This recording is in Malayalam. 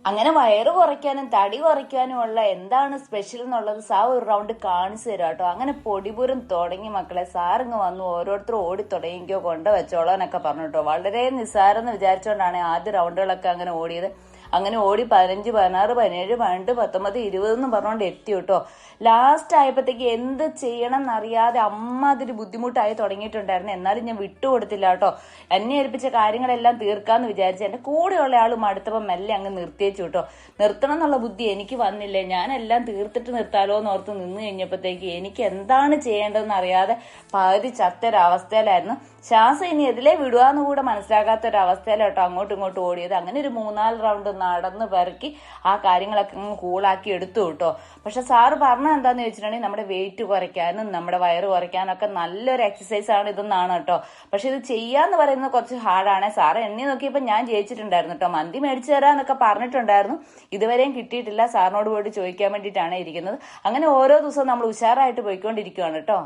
അങ്ങനെ വയറ് കുറയ്ക്കാനും തടി കുറയ്ക്കാനും ഉള്ള എന്താണ് സ്പെഷ്യൽ എന്നുള്ളത് സാർ ഒരു റൗണ്ട് കാണിച്ചു തരാം കേട്ടോ. അങ്ങനെ പൊടിപുരം തുടങ്ങി മക്കളെ. സാറിങ്ങ് വന്നു ഓരോരുത്തരും ഓടി തുടങ്ങിക്കോ കൊണ്ട് വെച്ചോളോ എന്നൊക്കെ പറഞ്ഞു കേട്ടോ. വളരെ നിസ്സാരം എന്ന് വിചാരിച്ചുകൊണ്ടാണ് ആദ്യ റൗണ്ടുകളൊക്കെ അങ്ങനെ ഓടിയത്. അങ്ങനെ ഓടി 15, 16, 17, 12, 19, 20 എന്നും പറഞ്ഞുകൊണ്ട് എത്തി കേട്ടോ. ലാസ്റ്റ് ആയപ്പോഴത്തേക്ക് എന്ത് ചെയ്യണം എന്നറിയാതെ അമ്മാതിരി ബുദ്ധിമുട്ടായി തുടങ്ങിയിട്ടുണ്ടായിരുന്നു. എന്നാലും ഞാൻ വിട്ടുകൊടുത്തില്ല കേട്ടോ. എന്നെ ഏൽപ്പിച്ച കാര്യങ്ങളെല്ലാം തീർക്കാന്ന് വിചാരിച്ചു. എന്റെ കൂടെയുള്ള ആൾ മടുത്തപ്പോൾ മെല്ലെ അങ്ങ് നിർത്തിയേച്ചു കേട്ടോ. നിർത്തണം എന്നുള്ള ബുദ്ധി എനിക്ക് വന്നില്ലേ. ഞാനെല്ലാം തീർത്തിട്ട് നിർത്താലോ എന്ന് ഓർത്ത് നിന്ന് കഴിഞ്ഞപ്പോഴത്തേക്ക് എനിക്ക് എന്താണ് ചെയ്യേണ്ടതെന്ന് അറിയാതെ പകുതി ചത്തൊരവസ്ഥയിലായിരുന്നു. ശ്വാസം ഇനി എതിലേ വിടുവാന്ന് കൂടെ മനസ്സിലാക്കാത്ത ഒരു അവസ്ഥയിലോട്ടോ അങ്ങോട്ടും ഇങ്ങോട്ടും ഓടിയത്. അങ്ങനെ ഒരു 3-4 റൗണ്ട് നടന്ന് പെറുക്കി ആ കാര്യങ്ങളൊക്കെ കൂളാക്കി എടുത്തു കേട്ടോ. പക്ഷെ സാറ് പറഞ്ഞത് എന്താന്ന് ചോദിച്ചിട്ടുണ്ടെങ്കിൽ നമ്മുടെ വെയിറ്റ് കുറയ്ക്കാനും നമ്മുടെ വയറ് കുറയ്ക്കാനൊക്കെ നല്ലൊരു എക്സസൈസ് ആണ് ഇതെന്നാണ് കേട്ടോ. പക്ഷെ ഇത് ചെയ്യാന്ന് പറയുന്നത് കുറച്ച് ഹാർഡാണ്. സാറ് എണ്ണി നോക്കിയപ്പോൾ ഞാൻ ജയിച്ചിട്ടുണ്ടായിരുന്നു കേട്ടോ. മന്തി മേടിച്ചു തരാന്നൊക്കെ പറഞ്ഞിട്ടുണ്ടായിരുന്നു. ഇതുവരെയും കിട്ടിയിട്ടില്ല. സാറിനോട് പോയിട്ട് ചോദിക്കാൻ വേണ്ടിയിട്ടാണ് ഇരിക്കുന്നത്. അങ്ങനെ ഓരോ ദിവസവും നമ്മൾ ഉഷാറായിട്ട് പോയിക്കൊണ്ടിരിക്കുകയാണ് കേട്ടോ.